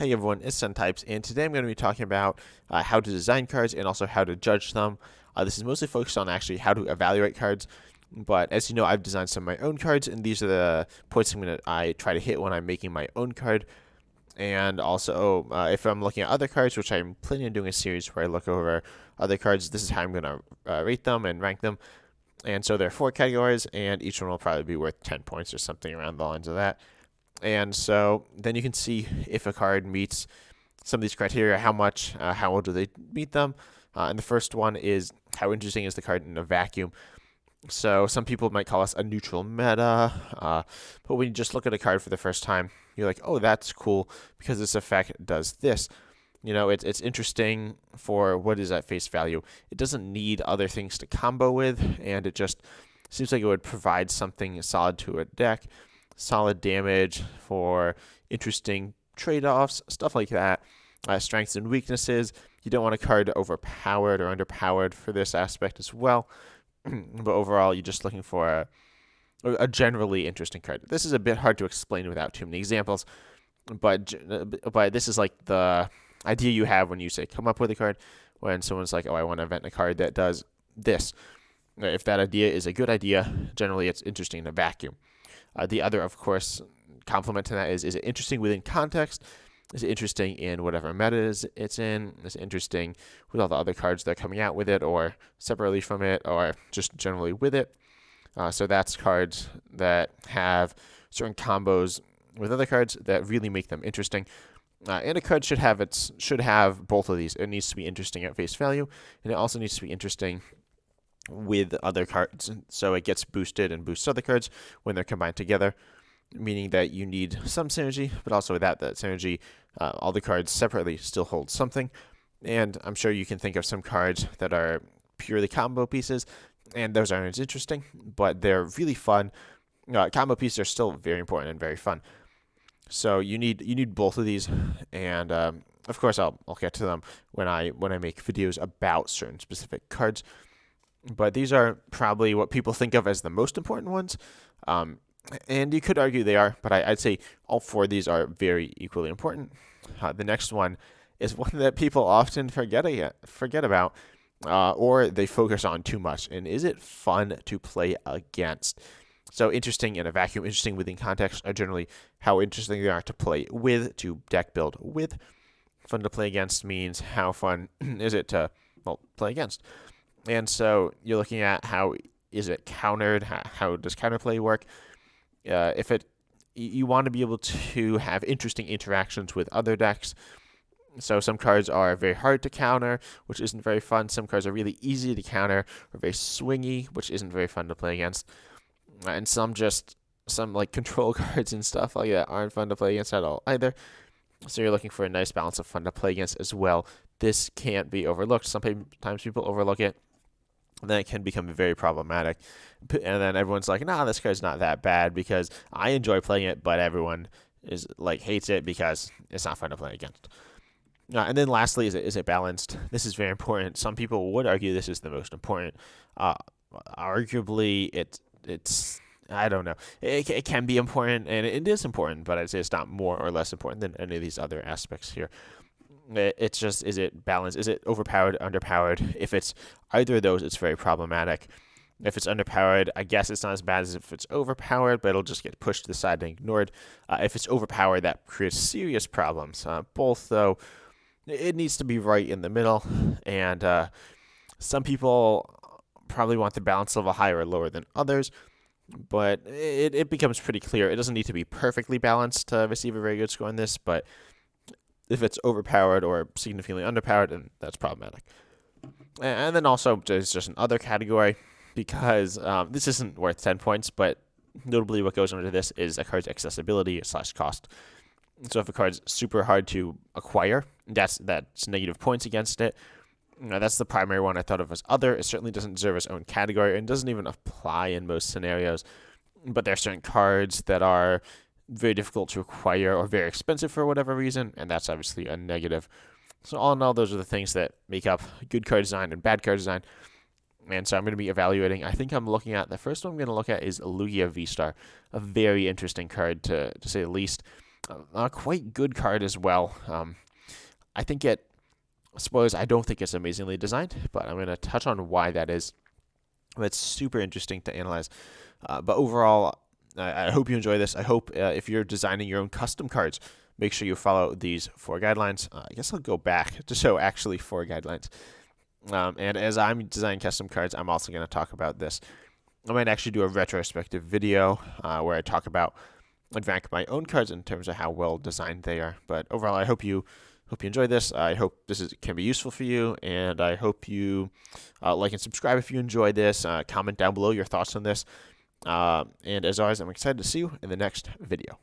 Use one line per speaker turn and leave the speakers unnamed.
Hey everyone, it's SunTypes, and today I'm going to be talking about how to design cards and also how to judge them. This is mostly focused on actually how to evaluate cards, but as you know, I've designed some of my own cards, and these are the points I try to hit when I'm making my own card. And also, if I'm looking at other cards, which I'm planning on doing a series where I look over other cards, this is how I'm going to rate them and rank them. And so there are 4 categories, and each one will probably be worth 10 points or something around the lines of that. And so then you can see if a card meets some of these criteria, how well do they meet them. And the first one is how interesting is the card in a vacuum. So some people might call us a neutral meta, but when you just look at a card for the first time, you're like, oh, that's cool because this effect does this. You know, it's interesting for what is at face value. It doesn't need other things to combo with, and it just seems like it would provide something solid to a deck, solid damage for interesting trade-offs, stuff like that. Strengths and weaknesses. You don't want a card overpowered or underpowered for this aspect as well. But overall, you're just looking for a generally interesting card. This is a bit hard to explain without too many examples, but this is like the idea you have when you say come up with a card. When someone's like, oh, I want to invent a card that does this. If that idea is a good idea, generally it's interesting in a vacuum. The other, of course, complement to that is it interesting within context? Is it interesting in whatever meta it's in? Is it interesting with all the other cards that are coming out with it, or separately from it, or just generally with it? So that's cards that have certain combos with other cards that really make them interesting. And a card should have both of these. It needs to be interesting at face value, and it also needs to be interesting with other cards, so it gets boosted and boosts other cards when they're combined together, meaning that you need some synergy, but also without that synergy, all the cards separately still hold something. And I'm sure you can think of some cards that are purely combo pieces, and those aren't as interesting, but they're really fun. Combo pieces are still very important and very fun. So you need both of these, and of course I'll get to them when I make videos about certain specific cards. But these are probably what people think of as the most important ones. And you could argue they are, but I'd say all 4 of these are very equally important. The next one is one that people often forget about, or they focus on too much. And is it fun to play against? So interesting in a vacuum, interesting within context are generally how interesting they are to play with, to deck build with. Fun to play against means how fun is it to play against. And so you're looking at how is it countered? How does counterplay work? You want to be able to have interesting interactions with other decks. So some cards are very hard to counter, which isn't very fun. Some cards are really easy to counter or very swingy, which isn't very fun to play against. And some like control cards and stuff like that aren't fun to play against at all either. So you're looking for a nice balance of fun to play against as well. This can't be overlooked. Sometimes people overlook it. Then it can become very problematic. And then everyone's like, nah, this card's not that bad because I enjoy playing it, but everyone is like hates it because it's not fun to play against. And then lastly, is it balanced? This is very important. Some people would argue this is the most important. Arguably, it's I don't know. It can be important, and it is important, but I'd say it's not more or less important than any of these other aspects here. It's just, is it balanced? Is it overpowered, underpowered? If it's either of those, it's very problematic. If it's underpowered, I guess it's not as bad as if it's overpowered, but it'll just get pushed to the side and ignored. If it's overpowered, that creates serious problems. Both, though, it needs to be right in the middle, and some people probably want the balance level higher or lower than others, but it becomes pretty clear. It doesn't need to be perfectly balanced to receive a very good score on this, but if it's overpowered or significantly underpowered, then that's problematic. And then also, there's just another category, because this isn't worth 10 points, but notably what goes under this is a card's accessibility/cost. So if a card's super hard to acquire, that's negative points against it. That's the primary one I thought of as other. It certainly doesn't deserve its own category and doesn't even apply in most scenarios. But there are certain cards that are very difficult to acquire or very expensive for whatever reason, and that's obviously a negative. So all in all, those are the things that make up good card design and bad card design. And so I'm going to be evaluating. I think I'm looking at, the first one I'm going to look at is Lugia V-Star, a very interesting card to say the least. a quite good card as well. I think it, spoilers, I don't think it's amazingly designed, but I'm going to touch on why that is. That's super interesting to analyze. But overall, I hope you enjoy this. I hope if you're designing your own custom cards, make sure you follow these 4 guidelines. I guess I'll go back to show actually 4 guidelines. And as I'm designing custom cards, I'm also going to talk about this. I might actually do a retrospective video where I talk about and rank my own cards in terms of how well designed they are. But overall, I hope you enjoy this. I hope this can be useful for you, and I hope you like and subscribe if you enjoyed this. Comment down below your thoughts on this. And as always, I'm excited to see you in the next video.